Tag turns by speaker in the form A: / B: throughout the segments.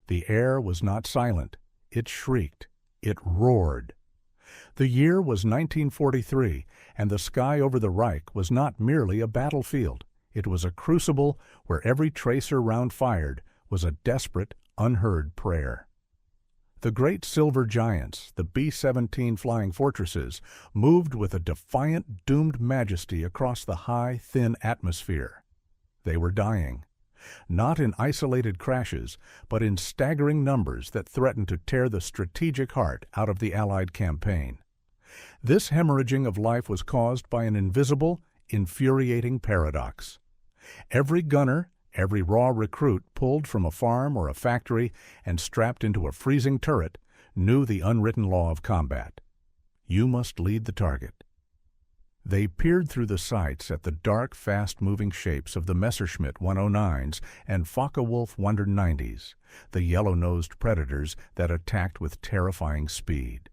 A: The air was not silent. It shrieked. It roared. The year was 1943, and the sky over the Reich was not merely a battlefield. It was a crucible where every tracer round fired was a desperate, unheard prayer. The great silver giants, the B-17 flying fortresses, moved with a defiant, doomed majesty across the high, thin atmosphere. They were dying, not in isolated crashes, but in staggering numbers that threatened to tear the strategic heart out of the Allied campaign. This hemorrhaging of life was caused by an invisible, infuriating paradox. Every gunner, every raw recruit pulled from a farm or a factory and strapped into a freezing turret knew the unwritten law of combat. You must lead the target. They peered through the sights at the dark, fast-moving shapes of the Messerschmitt 109s and Focke-Wulf 190s, the yellow-nosed predators that attacked with terrifying speed.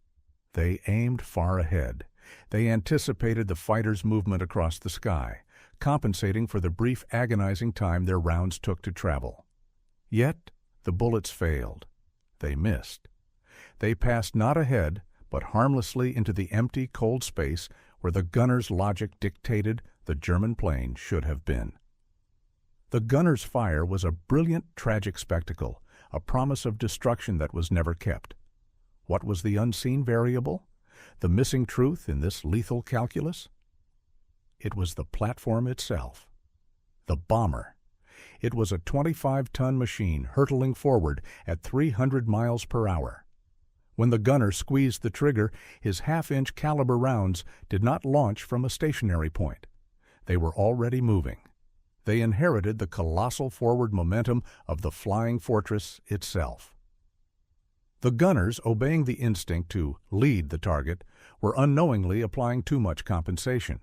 A: They aimed far ahead. They anticipated the fighters' movement across the sky, compensating for the brief agonizing time their rounds took to travel. Yet the bullets failed. They missed. They passed not ahead, but harmlessly into the empty, cold space where the gunner's logic dictated the German plane should have been. The gunner's fire was a brilliant, tragic spectacle, a promise of destruction that was never kept. What was the unseen variable? The missing truth in this lethal calculus? It was the platform itself. The bomber. It was a 25-ton machine hurtling forward at 300 miles per hour. When the gunner squeezed the trigger, his half-inch caliber rounds did not launch from a stationary point. They were already moving. They inherited the colossal forward momentum of the flying fortress itself. The gunners, obeying the instinct to lead the target, were unknowingly applying too much compensation.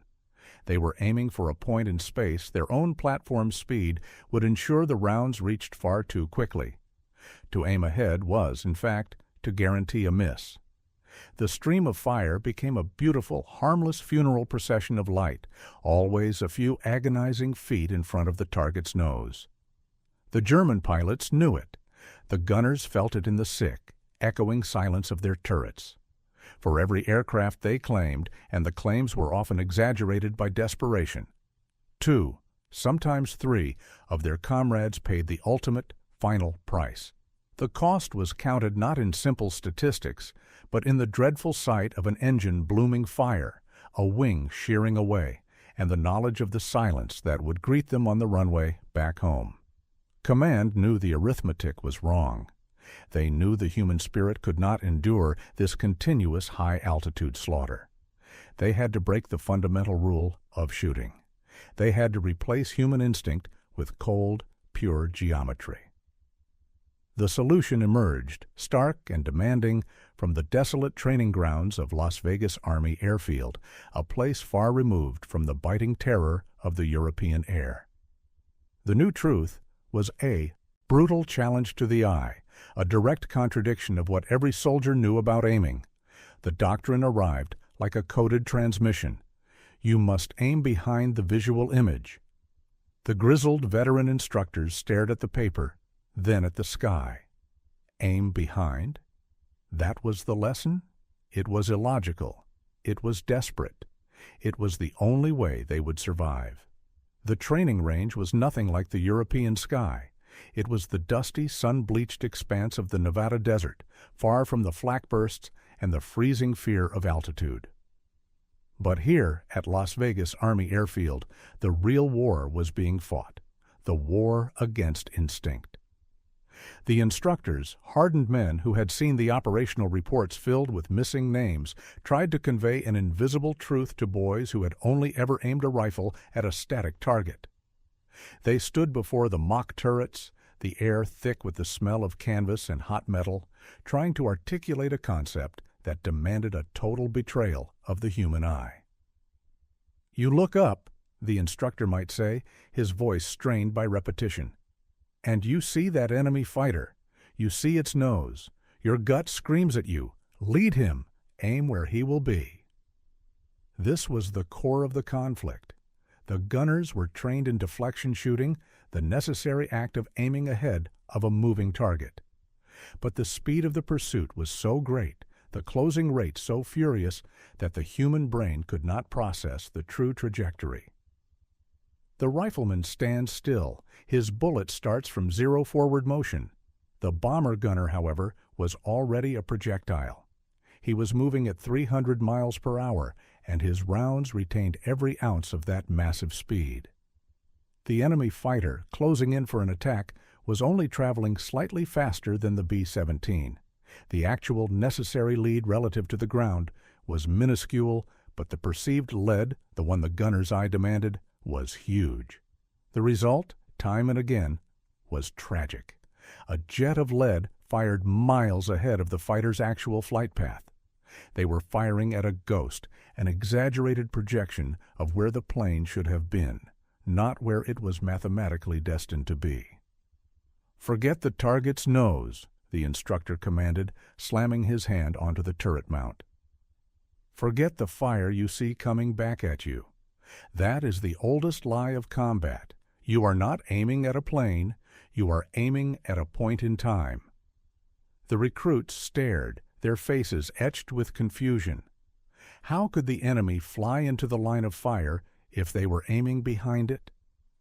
A: They were aiming for a point in space their own platform's speed would ensure the rounds reached far too quickly. To aim ahead was, in fact, to guarantee a miss. The stream of fire became a beautiful, harmless funeral procession of light, always a few agonizing feet in front of the target's nose. The German pilots knew it. The gunners felt it in the sick, echoing silence of their turrets. For every aircraft they claimed, and the claims were often exaggerated by desperation, 2, sometimes 3, of their comrades paid the ultimate, final price. The cost was counted not in simple statistics, but in the dreadful sight of an engine blooming fire, a wing shearing away, and the knowledge of the silence that would greet them on the runway back home. Command knew the arithmetic was wrong. They knew the human spirit could not endure this continuous high-altitude slaughter. They had to break the fundamental rule of shooting. They had to replace human instinct with cold, pure geometry. The solution emerged, stark and demanding, from the desolate training grounds of Las Vegas Army Airfield, a place far removed from the biting terror of the European air. The new truth was a brutal challenge to the eye, a direct contradiction of what every soldier knew about aiming. The doctrine arrived like a coded transmission. You must aim behind the visual image. The grizzled veteran instructors stared at the paper, then at the sky. Aim behind? That was the lesson? It was illogical. It was desperate. It was the only way they would survive. The training range was nothing like the European sky. It was the dusty, sun-bleached expanse of the Nevada desert, far from the flak bursts and the freezing fear of altitude. But here, at Las Vegas Army Airfield, the real war was being fought, the war against instinct. The instructors, hardened men who had seen the operational reports filled with missing names, tried to convey an invisible truth to boys who had only ever aimed a rifle at a static target. They stood before the mock turrets, the air thick with the smell of canvas and hot metal, trying to articulate a concept that demanded a total betrayal of the human eye. "You look up," the instructor might say, his voice strained by repetition, "and you see that enemy fighter. You see its nose. Your gut screams at you, 'Lead him! Aim where he will be.'" This was the core of the conflict. The gunners were trained in deflection shooting, the necessary act of aiming ahead of a moving target. But the speed of the pursuit was so great, the closing rate so furious, that the human brain could not process the true trajectory. The rifleman stands still. His bullet starts from zero forward motion. The bomber gunner, however, was already a projectile. He was moving at 300 miles per hour, and his rounds retained every ounce of that massive speed. The enemy fighter, closing in for an attack, was only traveling slightly faster than the B-17. The actual necessary lead relative to the ground was minuscule, but the perceived lead, the one the gunner's eye demanded, was huge. The result, time and again, was tragic. A jet of lead fired miles ahead of the fighter's actual flight path. They were firing at a ghost, an exaggerated projection of where the plane should have been, not where it was mathematically destined to be. "Forget the target's nose," the instructor commanded, slamming his hand onto the turret mount. "Forget the fire you see coming back at you. That is the oldest lie of combat. You are not aiming at a plane, you are aiming at a point in time." The recruits stared, their faces etched with confusion. How could the enemy fly into the line of fire if they were aiming behind it?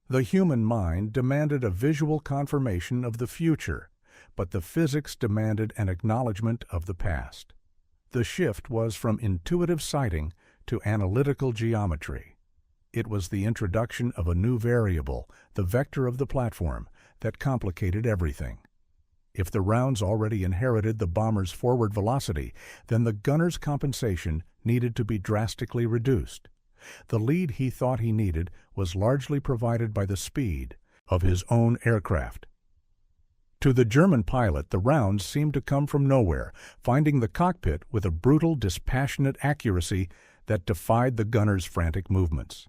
A: The human mind demanded a visual confirmation of the future, but the physics demanded an acknowledgement of the past. The shift was from intuitive sighting to analytical geometry. It was the introduction of a new variable, the vector of the platform, that complicated everything. If the rounds already inherited the bomber's forward velocity, then the gunner's compensation needed to be drastically reduced. The lead he thought he needed was largely provided by the speed of his own aircraft. To the German pilot, the rounds seemed to come from nowhere, finding the cockpit with a brutal, dispassionate accuracy that defied the gunner's frantic movements.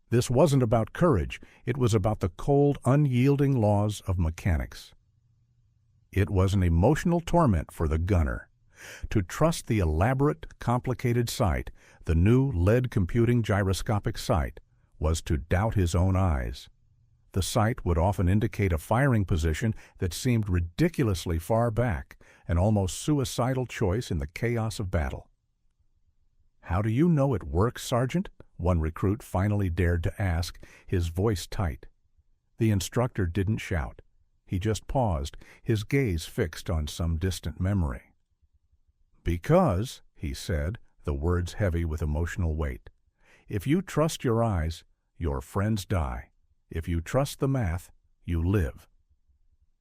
A: This wasn't about courage, it was about the cold, unyielding laws of mechanics. It was an emotional torment for the gunner. To trust the elaborate, complicated sight, the new lead-computing gyroscopic sight, was to doubt his own eyes. The sight would often indicate a firing position that seemed ridiculously far back, an almost suicidal choice in the chaos of battle. "How do you know it works, Sergeant?" one recruit finally dared to ask, his voice tight. The instructor didn't shout. He just paused, his gaze fixed on some distant memory. "Because," he said, the words heavy with emotional weight, "if you trust your eyes, your friends die. If you trust the math, you live."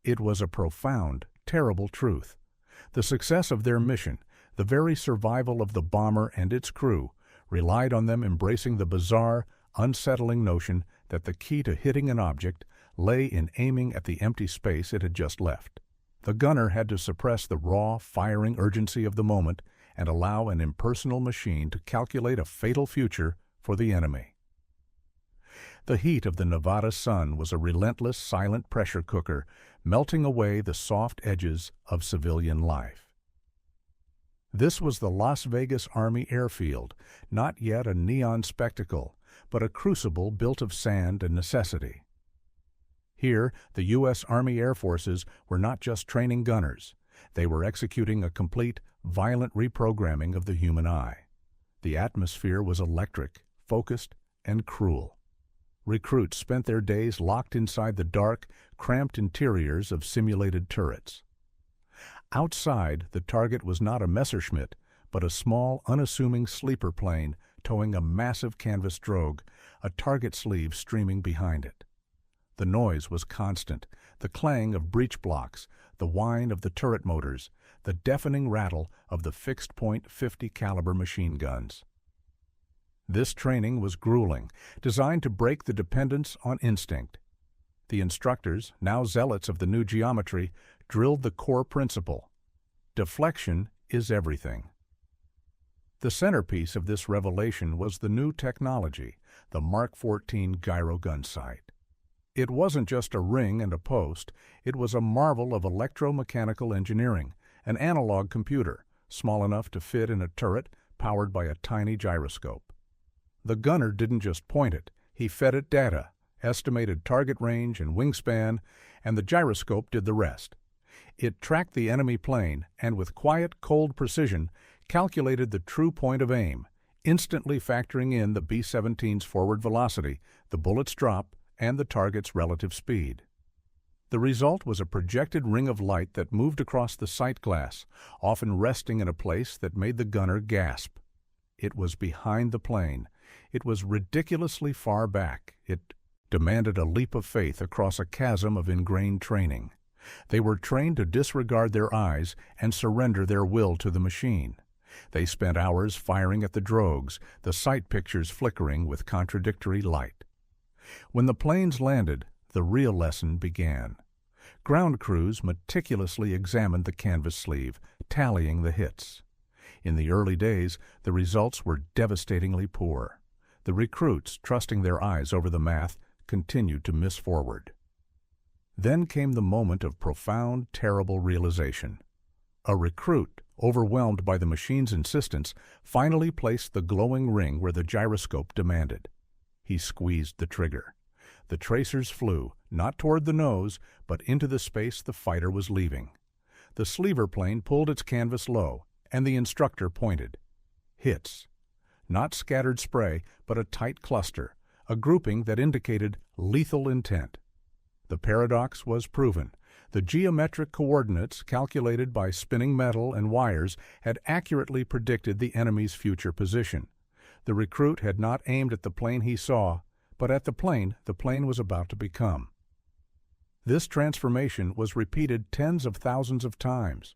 A: It was a profound, terrible truth. The success of their mission, the very survival of the bomber and its crew, relied on them embracing the bizarre, unsettling notion that the key to hitting an object lay in aiming at the empty space it had just left. The gunner had to suppress the raw, firing urgency of the moment and allow an impersonal machine to calculate a fatal future for the enemy. The heat of the Nevada sun was a relentless, silent pressure cooker, melting away the soft edges of civilian life. This was the Las Vegas Army Airfield, not yet a neon spectacle, but a crucible built of sand and necessity. Here, the U.S. Army Air Forces were not just training gunners. They were executing a complete, violent reprogramming of the human eye. The atmosphere was electric, focused, and cruel. Recruits spent their days locked inside the dark, cramped interiors of simulated turrets. Outside, the target was not a Messerschmitt, but a small, unassuming sleeper plane towing a massive canvas drogue, a target sleeve streaming behind it. The noise was constant, the clang of breech blocks, the whine of the turret motors, the deafening rattle of the fixed-point .50 caliber machine guns. This training was grueling, designed to break the dependence on instinct. The instructors, now zealots of the new geometry, drilled the core principle: deflection is everything. The centerpiece of this revelation was the new technology, the Mark 14 Gyro Gunsight. It wasn't just a ring and a post, it was a marvel of electro-mechanical engineering, an analog computer, small enough to fit in a turret powered by a tiny gyroscope. The gunner didn't just point it, he fed it data, estimated target range and wingspan, and the gyroscope did the rest. It tracked the enemy plane and with quiet, cold precision calculated the true point of aim, instantly factoring in the B-17's forward velocity, the bullet's drop, and the target's relative speed. The result was a projected ring of light that moved across the sight glass, often resting in a place that made the gunner gasp. It was behind the plane. It was ridiculously far back. It demanded a leap of faith across a chasm of ingrained training. They were trained to disregard their eyes and surrender their will to the machine. They spent hours firing at the drogues, the sight pictures flickering with contradictory light. When the planes landed, the real lesson began. Ground crews meticulously examined the canvas sleeve, tallying the hits. In the early days, the results were devastatingly poor. The recruits, trusting their eyes over the math, continued to miss forward. Then came the moment of profound, terrible realization. A recruit, overwhelmed by the machine's insistence, finally placed the glowing ring where the gyroscope demanded. He squeezed the trigger. The tracers flew, not toward the nose, but into the space the fighter was leaving. The sleever plane pulled its canvas low, and the instructor pointed. Hits. Not scattered spray, but a tight cluster, a grouping that indicated lethal intent. The paradox was proven. The geometric coordinates calculated by spinning metal and wires had accurately predicted the enemy's future position. The recruit had not aimed at the plane he saw, but at the plane was about to become. This transformation was repeated tens of thousands of times.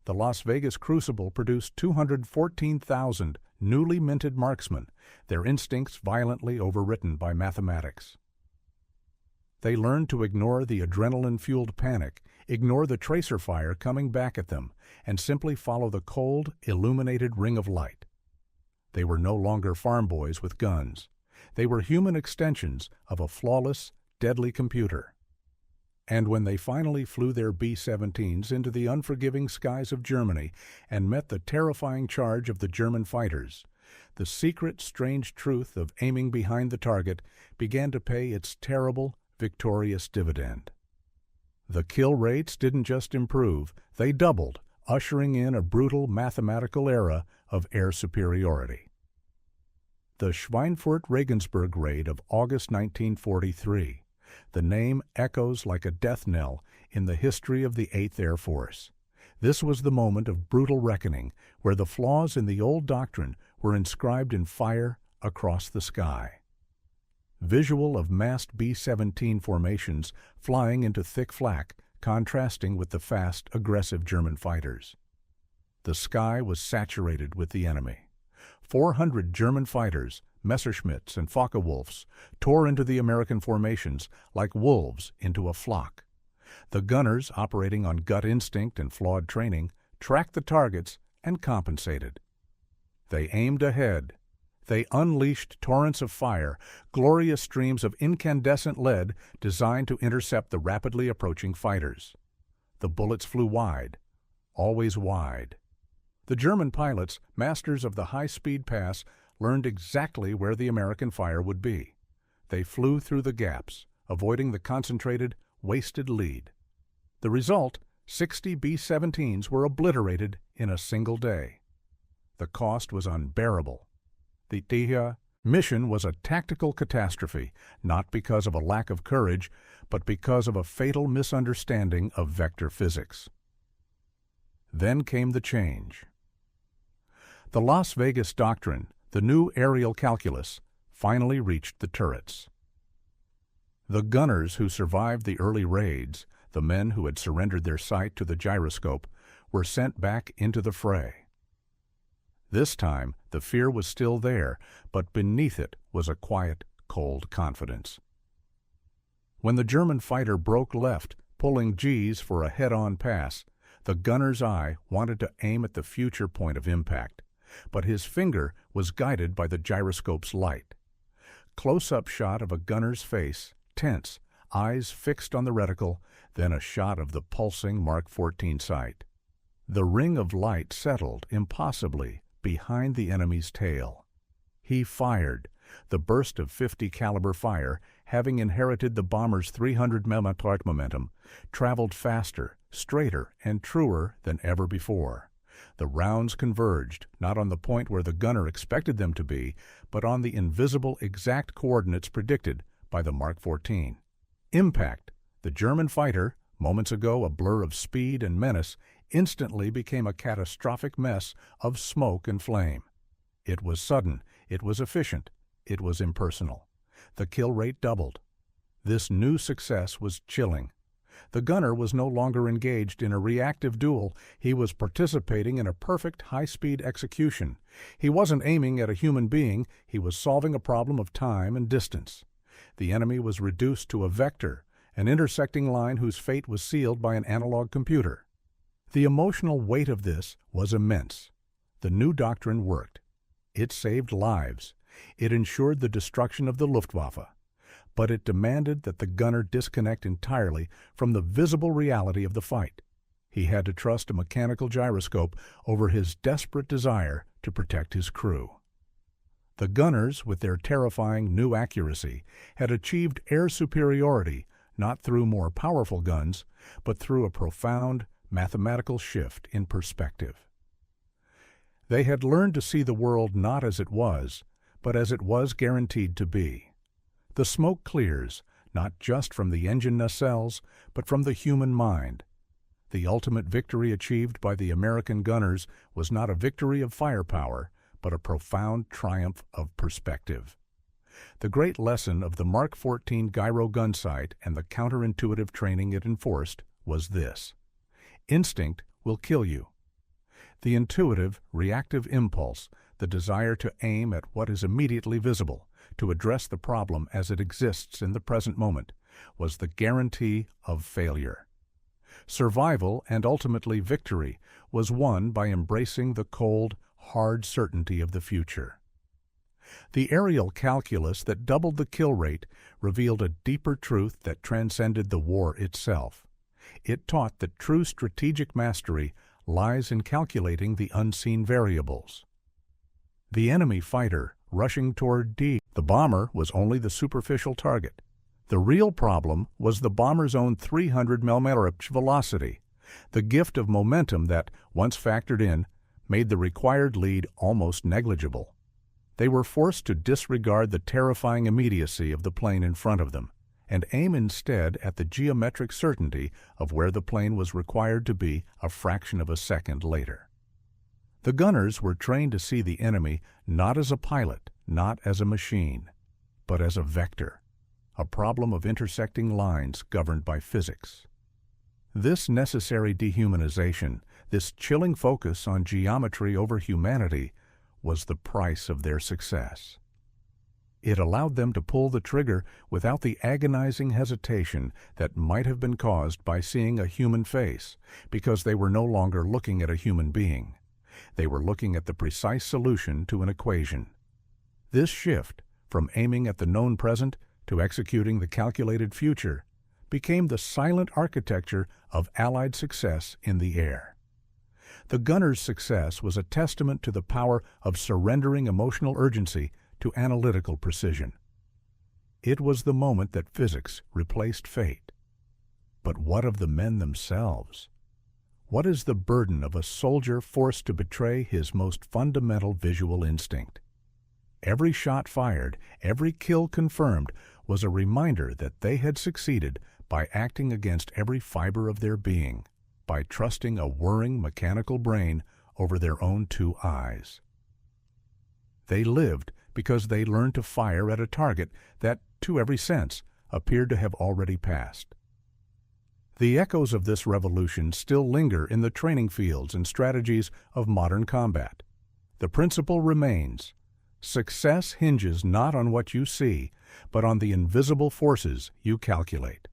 A: The Las Vegas crucible produced 214,000 newly minted marksmen, their instincts violently overwritten by mathematics. They learned to ignore the adrenaline-fueled panic, ignore the tracer fire coming back at them, and simply follow the cold, illuminated ring of light. They were no longer farm boys with guns. They were human extensions of a flawless, deadly computer. And when they finally flew their B-17s into the unforgiving skies of Germany and met the terrifying charge of the German fighters, the secret, strange truth of aiming behind the target began to pay its terrible, victorious dividend. The kill rates didn't just improve, they doubled, ushering in a brutal mathematical era of air superiority. The Schweinfurt-Regensburg raid of August 1943. The name echoes like a death knell in the history of the 8th Air Force. This was the moment of brutal reckoning, where the flaws in the old doctrine were inscribed in fire across the sky. Visual of massed B-17 formations flying into thick flak, contrasting with the fast, aggressive German fighters. The sky was saturated with the enemy. 400 German fighters, Messerschmitts and Focke-Wulfs, tore into the American formations like wolves into a flock. The gunners, operating on gut instinct and flawed training, tracked the targets and compensated. They aimed ahead. They unleashed torrents of fire, glorious streams of incandescent lead designed to intercept the rapidly approaching fighters. The bullets flew wide, always wide. The German pilots, masters of the high-speed pass, learned exactly where the American fire would be. They flew through the gaps, avoiding the concentrated, wasted lead. The result, 60 B-17s were obliterated in a single day. The cost was unbearable. The mission was a tactical catastrophe, not because of a lack of courage, but because of a fatal misunderstanding of vector physics. Then came the change. The Las Vegas doctrine, the new aerial calculus, finally reached the turrets. The gunners who survived the early raids, the men who had surrendered their sight to the gyroscope, were sent back into the fray. This time, the fear was still there, but beneath it was a quiet, cold confidence. When the German fighter broke left, pulling G's for a head-on pass, the gunner's eye wanted to aim at the future point of impact, but his finger was guided by the gyroscope's light. Close-up shot of a gunner's face, tense, eyes fixed on the reticle, then a shot of the pulsing Mark 14 sight. The ring of light settled impossibly behind the enemy's tail. He fired. The burst of .50 caliber fire, having inherited the bomber's 300 mm momentum, traveled faster, straighter and truer than ever before. The rounds converged, not on the point where the gunner expected them to be, but on the invisible exact coordinates predicted by the Mark 14. Impact. The German fighter, moments ago a blur of speed and menace, instantly became a catastrophic mess of smoke and flame. It was sudden, it was efficient, it was impersonal. The kill rate doubled. This new success was chilling. The gunner was no longer engaged in a reactive duel. He was participating in a perfect high-speed execution. He wasn't aiming at a human being. He was solving a problem of time and distance. The enemy was reduced to a vector, an intersecting line whose fate was sealed by an analog computer. The emotional weight of this was immense. The new doctrine worked. It saved lives. It ensured the destruction of the Luftwaffe. But it demanded that the gunner disconnect entirely from the visible reality of the fight. He had to trust a mechanical gyroscope over his desperate desire to protect his crew. The gunners, with their terrifying new accuracy, had achieved air superiority not through more powerful guns, but through a profound mathematical shift in perspective. They had learned to see the world not as it was, but as it was guaranteed to be. The smoke clears, not just from the engine nacelles, but from the human mind. The ultimate victory achieved by the American gunners was not a victory of firepower, but a profound triumph of perspective. The great lesson of the Mark 14 Gyro Gunsight and the counterintuitive training it enforced was this: instinct will kill you. The intuitive, reactive impulse, the desire to aim at what is immediately visible, to address the problem as it exists in the present moment, was the guarantee of failure. Survival and ultimately victory was won by embracing the cold, hard certainty of the future. The aerial calculus that doubled the kill rate revealed a deeper truth that transcended the war itself. It taught that true strategic mastery lies in calculating the unseen variables. The enemy fighter rushing toward D, the bomber, was only the superficial target. The real problem was the bomber's own 300 mm velocity, the gift of momentum that, once factored in, made the required lead almost negligible. They were forced to disregard the terrifying immediacy of the plane in front of them and aim instead at the geometric certainty of where the plane was required to be a fraction of a second later. The gunners were trained to see the enemy not as a pilot, not as a machine, but as a vector, a problem of intersecting lines governed by physics. This necessary dehumanization, this chilling focus on geometry over humanity, was the price of their success. It allowed them to pull the trigger without the agonizing hesitation that might have been caused by seeing a human face, because they were no longer looking at a human being. They were looking at the precise solution to an equation. This shift, from aiming at the known present to executing the calculated future, became the silent architecture of Allied success in the air. The gunners' success was a testament to the power of surrendering emotional urgency to analytical precision. It was the moment that physics replaced fate. But what of the men themselves? What is the burden of a soldier forced to betray his most fundamental visual instinct? Every shot fired, every kill confirmed, was a reminder that they had succeeded by acting against every fiber of their being, by trusting a whirring mechanical brain over their own two eyes. They lived because they learned to fire at a target that, to every sense, appeared to have already passed. The echoes of this revolution still linger in the training fields and strategies of modern combat. The principle remains: success hinges not on what you see, but on the invisible forces you calculate.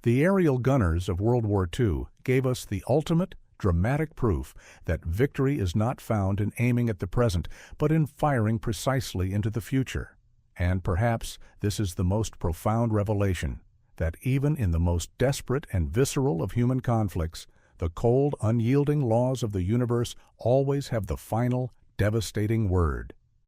A: The aerial gunners of World War II gave us the ultimate, dramatic proof that victory is not found in aiming at the present, but in firing precisely into the future. And perhaps this is the most profound revelation, that even in the most desperate and visceral of human conflicts, the cold, unyielding laws of the universe always have the final, devastating word.